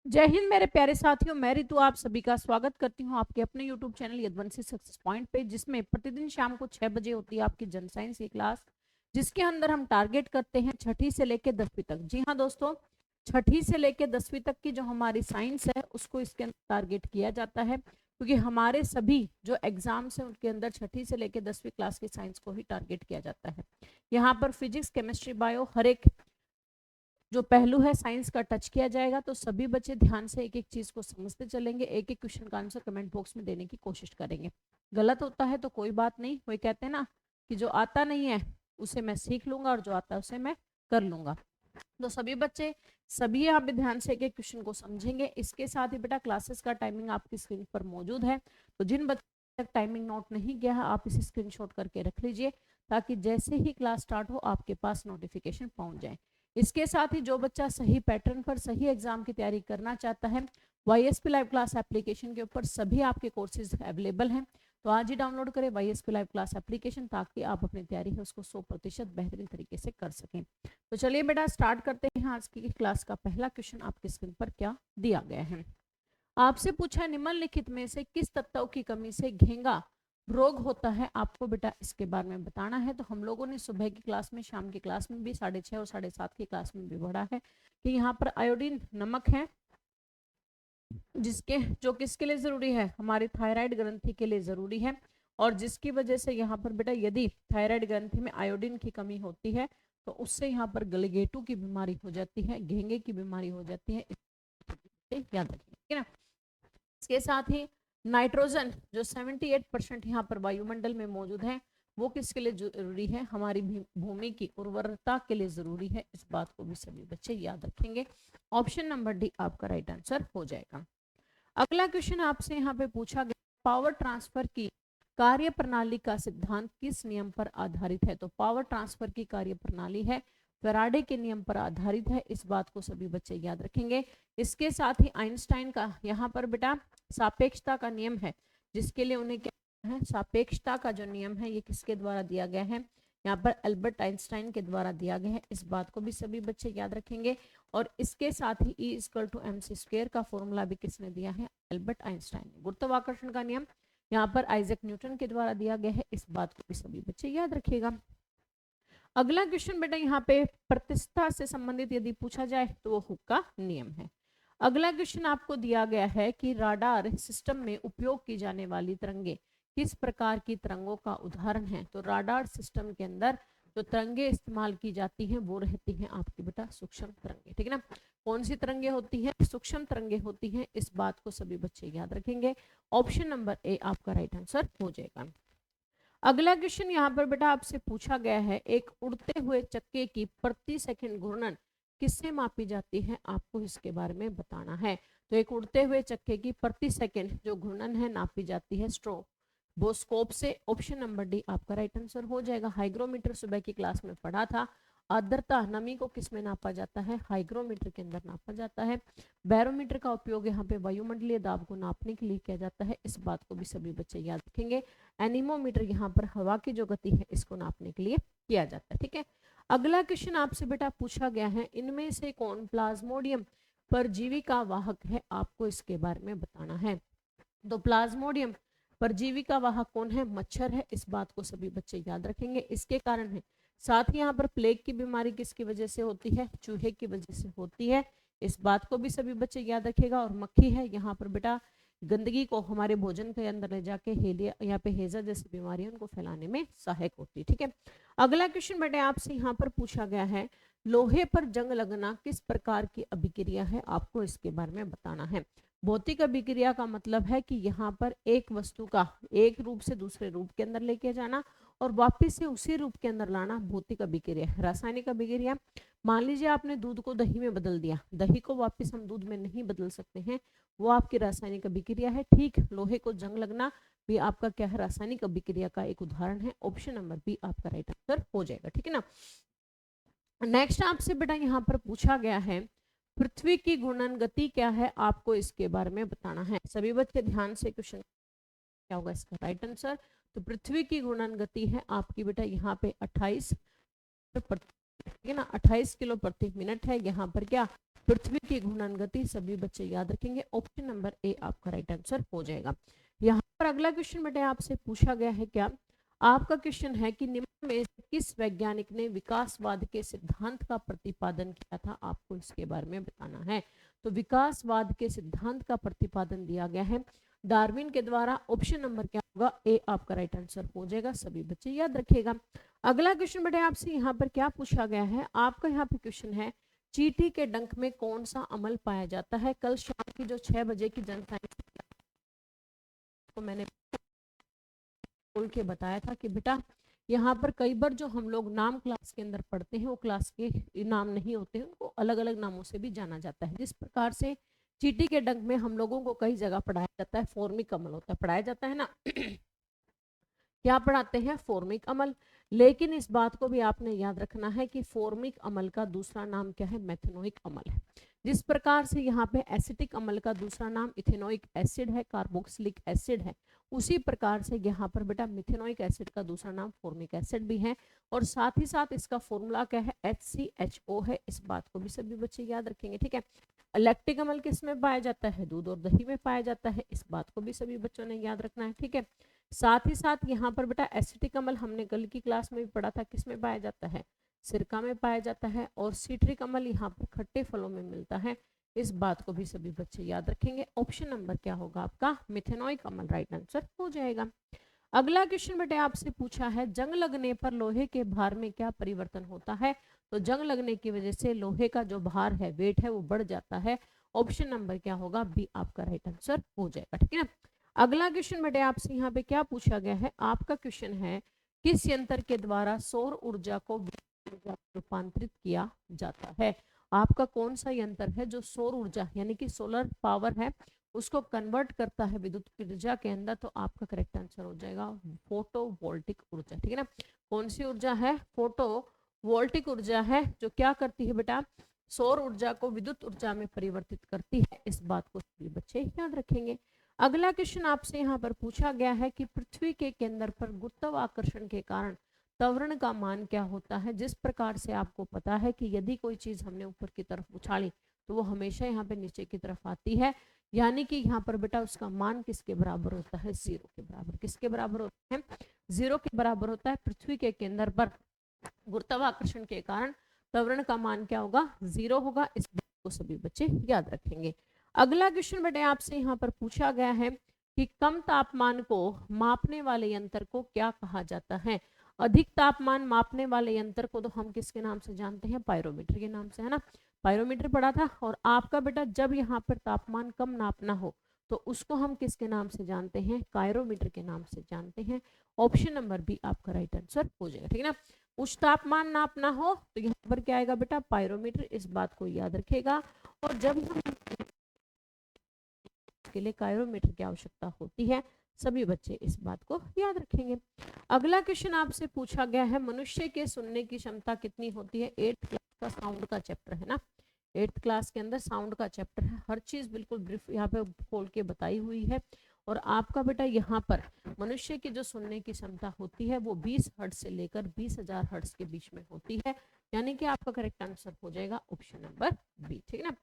जय हिंद मेरे प्यारे साथियों, मैं रितु आप सभी का स्वागत करती हूं आपके अपने YouTube channel Yaduvanshi success point पे, जिसमें प्रतिदिन शाम को 6 बजे होती है आपकी जन साइंस की क्लास, जिसके अंदर हम टारगेट करते हैं छठी से लेकर 10वीं तक। जी हाँ दोस्तों, छठी से लेकर 10वीं तक की जो हमारी साइंस है उसको इसके अंदर टारगेट किया जाता है, क्योंकि हमारे सभी जो एग्जाम्स हैं उनके अंदर छठी से लेकर 10वीं क्लास की साइंस को ही टारगेट किया जाता है। यहाँ पर फिजिक्स, केमिस्ट्री, बायो हर एक जो पहलू है साइंस का टच किया जाएगा। तो सभी बच्चे ध्यान से एक एक चीज को समझते चलेंगे, एक एक क्वेश्चन का आंसर कमेंट बॉक्स में देने की कोशिश करेंगे। गलत होता है तो कोई बात नहीं, वही कहते हैं ना कि जो आता नहीं है उसे मैं सीख लूंगा और जो आता है उसे मैं कर लूंगा। तो सभी बच्चे सभी यहाँ पे ध्यान से एक एक क्वेश्चन को समझेंगे। इसके साथ ही बेटा क्लासेस का टाइमिंग आपकी स्क्रीन पर मौजूद है, तो जिन बच्चों तक टाइमिंग नोट नहीं किया है आप इसे स्क्रीनशॉट करके रख लीजिए, ताकि जैसे ही क्लास स्टार्ट हो आपके पास नोटिफिकेशन पहुंच जाए। इसके साथ ही जो बच्चा सही पैटर्न पर सही एग्जाम की तैयारी करना चाहता है, YSP लाइव क्लास एप्लीकेशन के ऊपर सभी आपके कोर्सेज अवेलेबल हैं। तो आज ही डाउनलोड करें YSP लाइव क्लास एप्लीकेशन, ताकि आप अपनी तैयारी है उसको 100% बेहतरीन तरीके से कर सकें। तो चलिए बेटा स्टार्ट करते हैं आज की क्लास का पहला क्वेश्चन। आपके स्क्रीन पर क्या दिया गया है? आपसे पूछा निम्नलिखित में से किस तत्व की कमी से घेंगा रोग होता है, आपको बेटा इसके बारे में बताना है। तो हम लोगों ने सुबह की क्लास में, शाम की क्लास में भी, 6:30 और 7:30 की क्लास में भी पढ़ा है कि यहाँ पर आयोडीन नमक है, जिसके जो किसके लिए जरूरी है, हमारी थायराइड ग्रंथि के लिए जरूरी है। और जिसकी वजह से यहाँ पर बेटा यदि थायराइड ग्रंथि में आयोडीन की कमी होती है तो उससे यहाँ पर गलगेटू की बीमारी हो जाती है, घेंगे की बीमारी हो जाती है, याद रखिए, ठीक है ना। इसके साथ ही नाइट्रोजन जो 78% यहाँ पर वायुमंडल में मौजूद है, वो किसके लिए जरूरी है, हमारी भूमि की उर्वरता के लिए जरूरी है। इस बात को भी सभी बच्चे याद रखेंगे। ऑप्शन नंबर डी आपका राइट आंसर हो जाएगा। अगला क्वेश्चन आपसे यहाँ पे पूछा गया, पावर ट्रांसफर की कार्य प्रणाली का सिद्धांत किस नियम पर आधारित है? तो पावर ट्रांसफर की कार्य प्रणाली है फैराडे के नियम पर आधारित है। इस बात को सभी बच्चे याद रखेंगे। इसके साथ ही आइंस्टाइन का यहाँ पर बेटा सापेक्षता का नियम है, जिसके लिए उन्हें क्या है, सापेक्षता का जो नियम है ये किसके द्वारा दिया गया है, यहाँ पर अल्बर्ट आइंस्टाइन के द्वारा दिया गया है। इस बात को भी सभी बच्चे याद रखेंगे। और इसके साथ ही E=mc² का फॉर्मूला भी किसने दिया है, अल्बर्ट आइंस्टाइन ने। गुरुत्वाकर्षण का नियम यहाँ पर आइजैक न्यूटन के द्वारा दिया गया है। इस बात को भी सभी बच्चे याद रखिएगा। अगला क्वेश्चन बेटा यहाँ पे प्रतिष्ठा से संबंधित यदि पूछा जाए तो वो हुक का नियम है। अगला क्वेश्चन आपको दिया गया है कि राडार सिस्टम में उपयोग की जाने वाली तरंगे किस प्रकार की तरंगों का उदाहरण है? तो राडार सिस्टम के अंदर जो तरंगे इस्तेमाल की जाती हैं वो रहती हैं आपकी बेटा सूक्ष्म तरंगे, ठीक है ना। कौन सी तरंगे होती हैं? सूक्ष्म तरंगे होती हैं। इस बात को सभी बच्चे याद रखेंगे। ऑप्शन नंबर ए आपका राइट आंसर हो जाएगा। अगला क्वेश्चन यहाँ पर बेटा आपसे पूछा गया है, एक उड़ते हुए चक्के की प्रति सेकंड घूर्णन किससे मापी जाती है? आपको इसके बारे में बताना है। तो एक उड़ते हुए चक्के की प्रति सेकंड जो घूर्णन है नापी जाती है स्ट्रोबोस्कोप से। ऑप्शन नंबर डी आपका राइट आंसर हो जाएगा। हाइग्रोमीटर सुबह की क्लास में पढ़ा था। आर्द्रता नमी को किसमें नापा जाता है? हाइग्रोमीटर के अंदर नापा जाता है। बैरोमीटर का उपयोग यहाँ पे वायुमंडलीय दाब को नापने के लिए किया जाता है। इस बात को भी सभी बच्चे याद रखेंगे। एनीमोमीटर यहाँ पर हवा की जो गति है इसको नापने के लिए किया जाता है, ठीक है। अगला क्वेश्चन आपसे बेटा पूछा गया है, इनमें से कौन प्लाज्मोडियम परजीवी का वाहक है? आपको इसके बारे में बताना है। तो प्लाज्मोडियम परजीवी का वाहक कौन है? मच्छर है। इस बात को सभी बच्चे याद रखेंगे। इसके कारण है। साथ ही यहाँ पर प्लेग की बीमारी किसकी वजह से होती है? चूहे की वजह से होती है। इस बात को भी सभी बच्चे याद रखेगा। और मक्खी है यहाँ पर बेटा गंदगी को हमारे भोजन के अंदर ले जाके हेलिया यहाँ पे हेजा जैसी बीमारियां उनको फैलाने में सहायक होती है, ठीक है। अगला क्वेश्चन बेटे आपसे यहाँ पर पूछा गया है, लोहे पर जंग लगना किस प्रकार की अभिक्रिया है? आपको इसके बारे में बताना है। भौतिक अभिक्रिया का मतलब है कि यहाँ पर एक वस्तु का एक रूप से दूसरे रूप के अंदर लेके जाना और वापस से उसी रूप के अंदर लाना भौतिक अभिक्रिया। रासायनिक अभिक्रिया, मान लीजिए आपने दूध को दही में बदल दिया, दही को वापस हम दूध में नहीं बदल सकते हैं, वो आपकी रासायनिक अभिक्रिया है। ठीक लोहे को जंग लगना भी आपका क्या है? रासायनिक अभिक्रिया का एक उदाहरण है। ऑप्शन नंबर बी आपका राइट आंसर हो जाएगा, ठीक है ना। नेक्स्ट आपसे बेटा यहाँ पर पूछा गया है, पृथ्वी की घूर्णन गति क्या है? आपको इसके बारे में बताना है। सभी बच्चे ध्यान से क्वेश्चन, क्या होगा इसका राइट आंसर? तो पृथ्वी की घूर्णन गति है आपकी बेटा यहाँ पे 28 है ना, 28 किलो प्रति मिनट है। यहाँ पर क्या पृथ्वी की घूर्णन गति, सभी बच्चे याद रखेंगे। ऑप्शन नंबर ए आपका राइट आंसर हो जाएगा। यहाँ पर अगला क्वेश्चन बेटे आपसे पूछा गया है क्या, आपका क्वेश्चन है कि निम्न में से किस वैज्ञानिक ने विकासवाद के सिद्धांत का प्रतिपादन किया था, आपको इसके बारे में बताना है। तो विकासवाद के सिद्धांत का प्रतिपादन दिया गया है डार्विन के द्वारा। ऑप्शन नंबर क्या होगा, ए आपका राइट आंसर हो जाएगा, सभी बच्चे याद रखिएगा। अगला क्वेश्चन बेटे आपसे यहाँ पर क्या पूछा गया है, आपका यहाँ पे क्वेश्चन है चींटी के डंक में कौन सा अमल पाया जाता है। कल शाम की जो 6 बजे की जनसाइंस को मैंने बोल के बताया था कि बेटा यहाँ पर कई बार जो हम लोग नाम क्लास के अंदर पढ़ते हैं वो क्लास के नाम नहीं होते हैं, उनको अलग अलग नामों से भी जाना जाता है। जिस प्रकार से चींटी के डंक में हम लोगों को कई जगह पढ़ाया जाता है फॉर्मिक अमल होता है, पढ़ाया जाता है ना क्या पढ़ाते हैं, फॉर्मिक अमल। लेकिन इस बात को भी आपने याद रखना है कि फॉर्मिक अमल का दूसरा नाम क्या है, मेथनोइक अमल है। जिस प्रकार से यहाँ पे एसिटिक अमल का दूसरा नाम इथेनोइक एसिड है, कार्बोक्सिलिक एसिड है, उसी प्रकार से यहाँ पर बेटा मिथेनोइक एसिड का दूसरा नाम फॉर्मिक एसिड भी है। और साथ ही साथ इसका फॉर्मूला क्या है, HCHO है। इस बात को भी सभी बच्चे याद रखेंगे, ठीक है। लैक्टिक अमल किस में पाया जाता है, दूध और दही में पाया जाता है, इस बात को भी सभी बच्चों ने याद रखना है, ठीक है। साथ ही साथ यहाँ पर बेटा एसिटिक अमल हमने कल की क्लास में भी पढ़ा था, किस में पाया जाता है, सिरका में पाया जाता है। और सिट्रिक अमल यहाँ पर खट्टे फलों में मिलता है, इस बात को भी सभी बच्चे याद रखेंगे। ऑप्शन नंबर क्या होगा आपका, मिथेनोइक अमल राइट आंसर हो जाएगा। अगला क्वेश्चन बेटे आपसे पूछा है जंग लगने पर लोहे के भार में क्या परिवर्तन होता है। तो जंग लगने की वजह से लोहे का जो भार है, वेट है, वो बढ़ जाता है। ऑप्शन नंबर क्या होगा, बी आपका राइट आंसर हो जाएगा, ठीक है ना। अगला क्वेश्चन बेटे आपसे यहाँ पे क्या पूछा गया है, आपका क्वेश्चन है किस यंत्र के द्वारा सौर ऊर्जा को रूपांतरित किया जाता है। आपका कौन सा यंत्र है जो सौर ऊर्जा यानी कि सोलर पावर है उसको कन्वर्ट करता है विद्युत ऊर्जा के अंदर। तो आपका करेक्ट आंसर हो जाएगा फोटोवोल्टिक ऊर्जा, ठीक है ना। कौन सी ऊर्जा है, फोटोवोल्टिक ऊर्जा है, जो क्या करती है बेटा, सौर ऊर्जा को विद्युत ऊर्जा में परिवर्तित करती है। इस बात को सभी बच्चे याद रखेंगे। अगला क्वेश्चन आपसे यहाँ पर पूछा गया है कि पृथ्वी के केंद्र पर गुरुत्वाकर्षण के कारण त्वरण का मान क्या होता है। जिस प्रकार से आपको पता है कि यदि कोई चीज हमने ऊपर की तरफ उछाली तो वो हमेशा यहाँ पे नीचे की तरफ आती है, यानी कि यहाँ पर बेटा उसका मान किसके बराबर होता है, 0 के बराबर। किसके बराबर होता है, 0 के बराबर होता है। पृथ्वी के केंद्र पर गुरुत्वाकर्षण के कारण त्वरण का मान क्या होगा, 0 होगा। इस बात को सभी बच्चे याद रखेंगे। अगला क्वेश्चन बेटे आपसे यहाँ पर पूछा गया है कि कम तापमान को मापने वाले यंत्र को क्या कहा जाता है। अधिक तापमान मापने वाले यंत्र को तो हम किसके नाम से जानते हैं, पायरोमीटर के नाम से, है ना। पायरोमीटर पढ़ा था। और आपका बेटा जब यहाँ पर तापमान कम नापना हो तो उसको हम किसके नाम से जानते हैं, कायरोमीटर के नाम से जानते हैं। ऑप्शन नंबर बी आपका राइट आंसर हो जाएगा, ठीक है ना। उच्च तापमान नापना हो तो यहाँ पर क्या आएगा बेटा, पायरोमीटर। इस बात को याद रखेगा। और जब हम के लिए कायरोमीटर की आवश्यकता होती है, सभी बच्चे इस बात को याद रखेंगे। अगला क्वेश्चन आपसे पूछा गया है मनुष्य के सुनने की क्षमता कितनी होती है। 8th क्लास का साउंड का चैप्टर है ना, 8th क्लास के अंदर साउंड का चैप्टर है। हर चीज बिल्कुल ब्रीफ यहाँ पे खोल के बताई हुई है। और आपका बेटा यहाँ पर मनुष्य की जो सुनने की क्षमता होती है वो 20 हर्ट्ज से लेकर 20,000 हर्ट्ज के बीच में होती है, यानी कि आपका करेक्ट आंसर हो जाएगा ऑप्शन नंबर बी, ठीक है ना।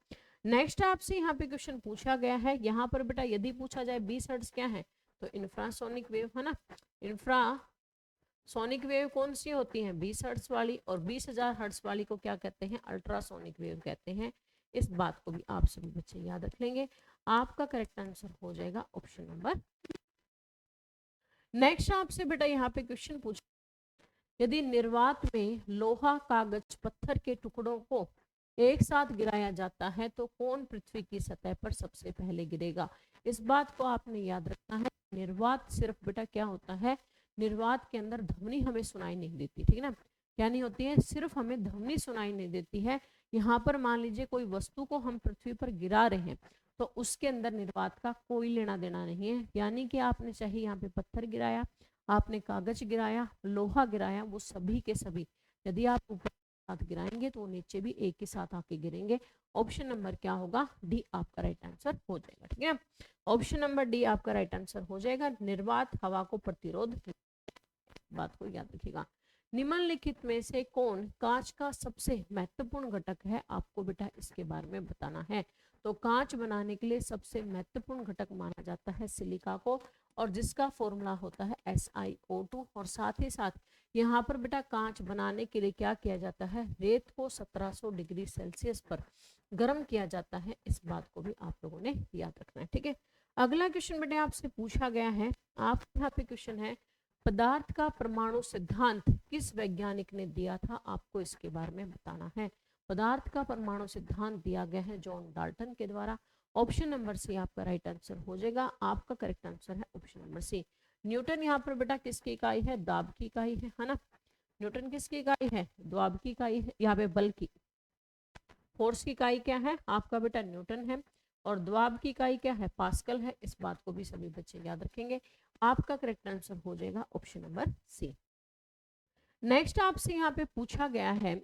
नेक्स्ट आपसे यहाँ पे क्वेश्चन पूछा गया है, यहाँ पर बेटा यदि पूछा जाए 20 हर्ट्ज क्या है, तो इंफ्रासोनिक वेव है ना। इंफ्रासोनिक वेव कौन सी होती है, 20 हर्ट्ज वाली। और 20,000 हर्ट्ज वाली को क्या कहते हैं, अल्ट्रासोनिक वेव कहते हैं। इस बात को भी आप सभी बच्चे याद रख लेंगे। आपका करेक्ट आंसर हो जाएगा ऑप्शन नंबर। नेक्स्ट आपसे बेटा यहाँ पे क्वेश्चन पूछा, यदि निर्वात में लोहा, कागज, पत्थर के टुकड़ों को एक साथ गिराया जाता है तो कौन पृथ्वी की सतह पर सबसे पहले गिरेगा। इस बात को आपने याद रखना है। निर्वात सिर्फ बेटा क्या होता है, निर्वात के अंदर ध्वनि हमें सुनाई नहीं देती, ठीक है ना। क्या नहीं होती है, सिर्फ हमें ध्वनि सुनाई नहीं देती है। यहाँ पर मान लीजिए कोई वस्तु को हम पृथ्वी पर गिरा रहे हैं तो उसके अंदर निर्वात का कोई लेना देना नहीं है। यानी कि आपने चाहे यहाँ पे पत्थर गिराया, आपने कागज गिराया, लोहा गिराया, वो सभी के सभी यदि आप ऊपर साथ गिराएंगे तो नीचे भी एक के साथ आके गिरेंगे। ऑप्शन नंबर क्या होगा, डी आपका राइट आंसर हो जाएगा, ठीक है। ऑप्शन नंबर डी आपका राइट आंसर हो जाएगा। निर्वात हवा को प्रतिरोध, बात को याद रखिएगा। निम्नलिखित में से कौन कांच का सबसे महत्वपूर्ण घटक है, आपको बेटा इसके बारे में बताना है। तो कांच बनाने के लिए सबसे महत्वपूर्ण घटक माना जाता है सिलिका को, और जिसका फॉर्मूला होता है SiO2। और साथ ही साथ यहाँ पर बेटा कांच बनाने के लिए क्या किया जाता है, रेत को 1700 डिग्री सेल्सियस पर गर्म किया जाता है। इस बात को भी आप लोगों ने याद रखना है, ठीक है। अगला क्वेश्चन बेटा आपसे पूछा गया है, आप यहाँ पे क्वेश्चन है, पदार्थ का परमाणु सिद्धांत किस वैज्ञानिक ने दिया था, आपको इसके बारे में बताना है। पदार्थ का परमाणु सिद्धांत दिया गया है जॉन डाल्टन के द्वारा। ऑप्शन नंबर सी आपका राइट आंसर हो जाएगा। आपका करेक्ट आंसर है ऑप्शन नंबर सी। न्यूटन यहाँ पर बेटा किसकी इकाई है, दाब की इकाई है ना। न्यूटन किसकी इकाई है, दाब की इकाई है। यहाँ पे बल की, फोर्स की इकाई क्या है आपका बेटा न्यूटन है, और दबाव की इकाई क्या है, पास्कल है। इस बात को भी सभी बच्चे याद रखेंगे। आपका करेक्ट आंसर हो जाएगा ऑप्शन नंबर सी। नेक्स्ट आपसे यहाँ पे पूछा गया है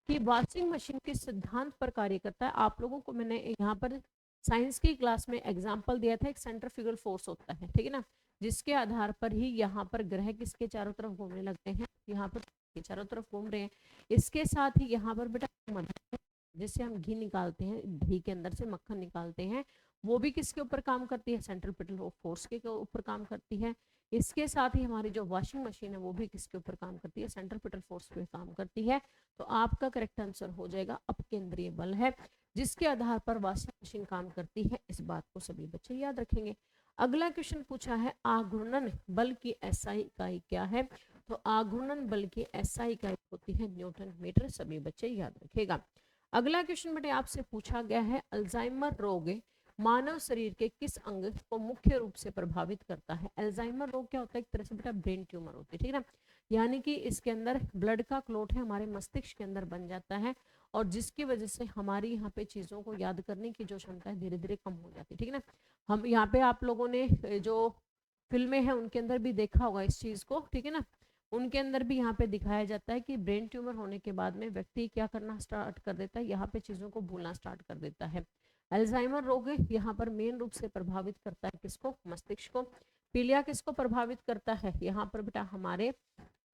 कि वॉशिंग मशीन किस सिद्धांत पर कार्य करता है। आप लोगों को मैंने यहाँ पर साइंस की क्लास में एग्जाम्पल दिया था, एक सेंट्रीफ्यूगल फोर्स होता है, ठीक है ना, जिसके आधार पर ही यहाँ पर ग्रह किसके चारों तरफ घूमने लगते हैं, यहाँ पर चारों तरफ घूम रहे हैं। इसके साथ ही यहाँ पर बेटा जिससे हम घी निकालते हैं, घी के अंदर से मक्खन निकालते हैं, वो भी किसके ऊपर काम करती है, सेंट्रीपिटल फोर्स के ऊपर काम करती है। इसके साथ ही हमारी जो वॉशिंग मशीन है वो भी किसके ऊपर काम करती है, सेंट्रीपिटल फोर्स पे काम करती है। तो आपका करेक्ट आंसर हो जाएगा अपकेंद्रीय बल है, जिसके आधार पर वॉशिंग मशीन काम करती है। इस बात को सभी बच्चे याद रखेंगे। अगला क्वेश्चन पूछा है, आघूर्णन बल की SI इकाई क्या है। तो आघूर्णन बल की SI इकाई होती है न्यूटन मीटर, सभी बच्चे याद रखेगा। अगला क्वेश्चन बेटे आपसे पूछा गया है, अल्जाइमर रोग मानव शरीर के किस अंग को मुख्य रूप से प्रभावित करता है। अल्जाइमर रोग क्या होता है, एक तरह से बेटा ब्रेन ट्यूमर होती है, ठीक है ना, यानी कि इसके अंदर ब्लड का क्लॉट है हमारे मस्तिष्क के अंदर बन जाता है, और जिसकी वजह से हमारी यहाँ पे चीज़ों को याद करने की जो क्षमता है धीरे धीरे कम हो जाती है, ठीक है ना। हम यहाँ पे आप लोगों ने जो फिल्में हैं उनके अंदर भी देखा होगा इस चीज़ को, ठीक है ना, उनके अंदर भी यहाँ पे दिखाया जाता है कि ब्रेन ट्यूमर होने के बाद में व्यक्ति क्या करना स्टार्ट कर देता है, यहाँ पे चीज़ों को भूलना स्टार्ट कर देता है। अल्जाइमर रोग यहाँ पर मेन रूप से प्रभावित करता है किसको, मस्तिष्क को। पीलिया किसको प्रभावित करता है, यहाँ पर बेटा हमारे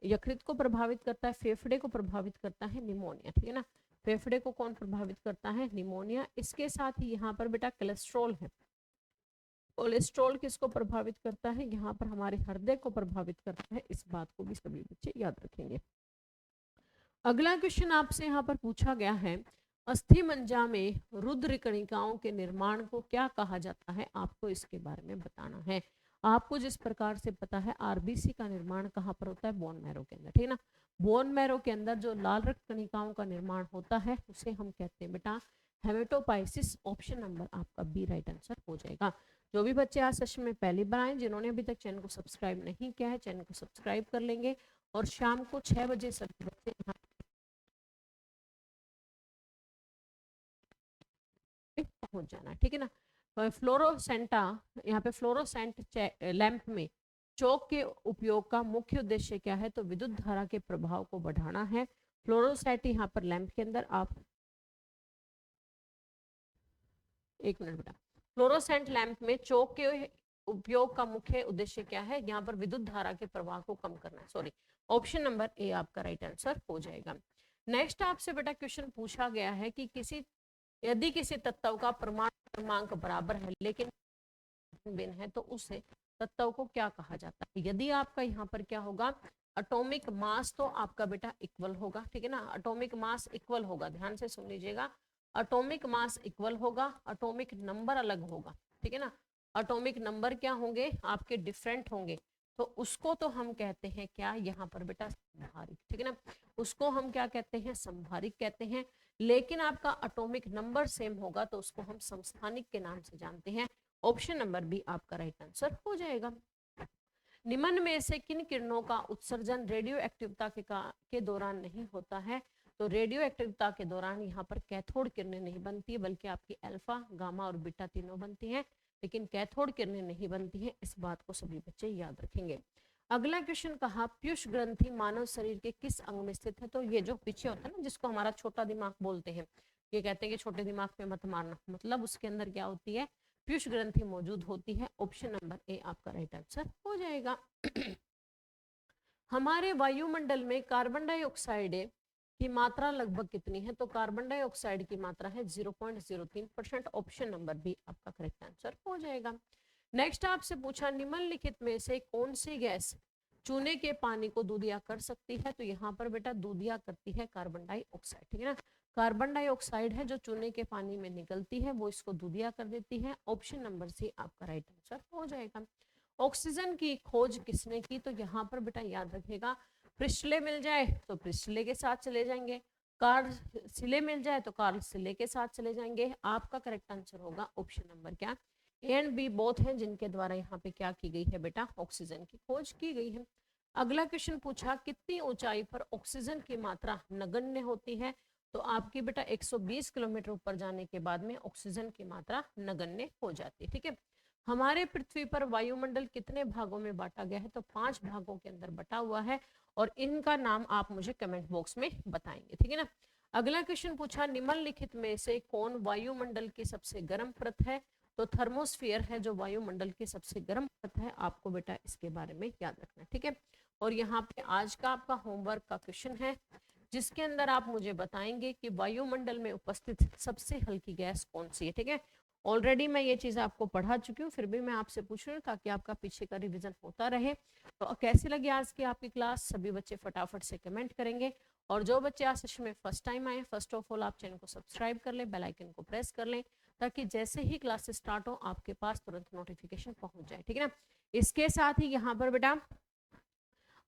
यकृत को प्रभावित करता है। फेफड़े को प्रभावित करता है निमोनिया, ठीक है ना, फेफड़े को कौन प्रभावित करता है, निमोनिया। इसके साथ ही यहाँ पर बेटा कोलेस्ट्रॉल है, कोलेस्ट्रॉल किसको प्रभावित करता है, यहाँ पर हमारे हृदय को प्रभावित करता है। इस बात को भी सभी बच्चे याद रखेंगे। अगला क्वेश्चन आपसे यहाँ पर पूछा गया है, अस्थि मज्जा में रुद्र कणिकाओं के निर्माण को क्या कहा जाता है, आपको इसके बारे में बताना है। आपको जिस प्रकार से पता है RBC का निर्माण कहाँ पर होता है, बोन मैरो के अंदर, ठीक है ना। बोन मैरो के अंदर जो लाल रक्त कणिकाओं का निर्माण होता है उसे हम कहते हैं बेटा हेमेटोपाइसिस। ऑप्शन नंबर आपका बी राइट आंसर हो जाएगा। जो भी बच्चे आज सेशन में पहली बार आए, जिन्होंने अभी तक चैनल को सब्सक्राइब नहीं किया है, चैनल को सब्सक्राइब कर लेंगे, और शाम को 6 बजे सभी बच्चे यहाँ पहुंच जाना, ठीक है ना। फ्लोरोसेंटा, यहाँ पे फ्लोरोसेंट लैंप में चौक के उपयोग का मुख्य उद्देश्य क्या है, तो विद्युत धारा के प्रभाव को बढ़ाना है। फ्लोरोसेंट यहाँ पर लैंप के अंदर आप एक मिनट बेटा, फ्लोरोसेंट लैंप में चौक के उपयोग का मुख्य उद्देश्य क्या है, यहाँ पर विद्युत धारा के प्रवाह को कम करना है। सॉरी, ऑप्शन नंबर ए आपका राइट आंसर हो जाएगा। नेक्स्ट आपसे बेटा क्वेश्चन पूछा गया है कि यदि किसी तत्व का परमाणु क्रमांक बराबर है लेकिन भिन्न है तो उसे तत्व को क्या कहा जाता है। यदि आपका यहाँ पर क्या होगा, एटॉमिक मास तो आपका बेटा इक्वल होगा, ठीक है ना, एटॉमिक मास इक्वल होगा, ध्यान से सुन लीजिएगा, एटॉमिक मास इक्वल होगा, एटॉमिक नंबर अलग होगा, ठीक है ना। एटॉमिक नंबर क्या होंगे आपके, डिफरेंट होंगे, तो उसको तो हम कहते हैं क्या यहाँ पर बेटा, संभारिक, ठीक है ना, उसको हम क्या कहते हैं, संभारिक कहते हैं। लेकिन आपका एटॉमिक नंबर सेम होगा तो उसको हम समस्थानिक के नाम से जानते हैं। ऑप्शन नंबर बी आपका राइट आंसर हो जाएगा। निम्न में से किन किरणों का उत्सर्जन रेडियो एक्टिवता के दौरान नहीं होता है। तो रेडियो एक्टिवता के दौरान यहाँ पर कैथोड किरणें नहीं बनती है, बल्कि आपकी अल्फा, गामा और बीटा तीनों बनती हैं, लेकिन कैथोड किरणें नहीं बनती हैं। इस बात को सभी बच्चे याद रखेंगे। अगला क्वेश्चन कहा, पीयूष ग्रंथि मानव शरीर के किस अंग में स्थित है। तो ये जो पीछे होता है ना, जिसको हमारा छोटा दिमाग बोलते हैं, ये कहते हैं कि छोटे दिमाग पे मत मारना, मतलब उसके अंदर क्या होती है, पीयूष ग्रंथि मौजूद होती है। ऑप्शन नंबर ए आपका राइट आंसर हो जाएगा। हमारे वायुमंडल में कार्बन डाइऑक्साइड की मात्रा लगभग कितनी है? तो कार्बन डाइऑक्साइड की मात्रा है 0.03%। ऑप्शन नंबर बी आपका करेक्ट आंसर हो जाएगा। नेक्स्ट आपसे पूछा निम्नलिखित में से कौन सी गैस चूने के पानी को दूधिया कर सकती है? तो यहाँ पर बेटा दूधिया करती है कार्बन डाइऑक्साइड, ठीक है ना। कार्बन डाइऑक्साइड है जो चूने के पानी में निकलती है, वो इसको दूधिया कर देती है। ऑप्शन नंबर सी आपका राइट आंसर हो जाएगा। ऑक्सीजन की खोज किसने की? तो यहाँ पर बेटा याद रखिएगा, प्रिस्टले मिल जाए तो प्रिस्टले के साथ चले जाएंगे, कार्ल सिले मिल जाए तो कार्ल सिले के साथ चले जाएंगे। आपका करेक्ट आंसर होगा ऑप्शन नंबर क्या, ए एंड बी बोथ हैं, जिनके द्वारा यहाँ पे क्या की गई है बेटा, ऑक्सीजन की खोज की गई है। अगला क्वेश्चन पूछा कितनी ऊंचाई पर ऑक्सीजन की मात्रा नगण्य होती है? तो आपकी बेटा 120 किलोमीटर ऊपर जाने के बाद में ऑक्सीजन की मात्रा नगण्य हो जाती है, ठीक है। हमारे पृथ्वी पर वायुमंडल कितने भागों में बांटा गया है? तो 5 भागों के अंदर बटा हुआ है, और इनका नाम आप मुझे कमेंट बॉक्स में बताएंगे, ठीक है ना। अगला क्वेश्चन पूछा निम्नलिखित में से कौन वायुमंडल की सबसे गर्म परत है? तो थर्मोस्फीयर है जो वायुमंडल की सबसे गर्म परत है। आपको बेटा इसके बारे में याद रखना, ठीक है। और यहाँ पे आज का आपका होमवर्क का क्वेश्चन है, जिसके अंदर आप मुझे बताएंगे कि वायुमंडल में उपस्थित सबसे हल्की गैस कौन सी है, ठीक है। ऑलरेडी मैं ये चीज़ आपको पढ़ा चुकी हूँ, फिर भी मैं आपसे पूछ रही हूँ ताकि आपका पीछे का रिवीजन होता रहे। तो कैसी लगी आज की आपकी क्लास? सभी बच्चे फटाफट से कमेंट करेंगे। और जो बच्चे आज सेशन में फर्स्ट टाइम आए, फर्स्ट ऑफ ऑल आप चैनल को सब्सक्राइब कर लें, बेल आइकन को प्रेस कर लें, ताकि जैसे ही क्लासेस स्टार्ट हो आपके पास तुरंत नोटिफिकेशन पहुंच जाए, ठीक है ना। इसके साथ ही यहाँ पर बेटा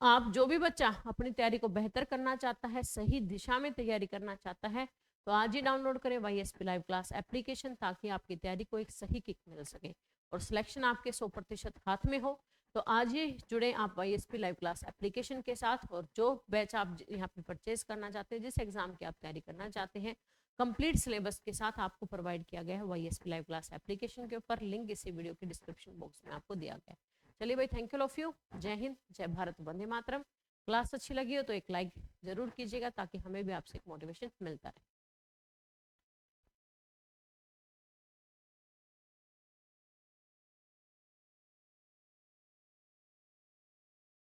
आप जो भी बच्चा अपनी तैयारी को बेहतर करना चाहता है, सही दिशा में तैयारी करना चाहता है, तो आज ही डाउनलोड करें YSP लाइव क्लास एप्लीकेशन, ताकि आपकी तैयारी को एक सही किक मिल सके और सिलेक्शन आपके 100% हाथ में हो। तो आज ही जुड़े आप YSP लाइव क्लास एप्लीकेशन के साथ, और जो बैच आप यहाँ पे परचेज करना चाहते हैं, जिस एग्जाम की आप तैयारी करना चाहते हैं, कंप्लीट सिलेबस के साथ आपको प्रोवाइड किया गया है YSP लाइव क्लास एप्लीकेशन के ऊपर। लिंक इसी वीडियो के डिस्क्रिप्शन बॉक्स में आपको दिया गया है। चलिए भाई, थैंक यू ऑफ यू। जय हिंद, जय भारत, वंदे मातरम। क्लास अच्छी लगी हो तो एक लाइक जरूर कीजिएगा, ताकि हमें भी आपसे एक मोटिवेशन मिलता रहे।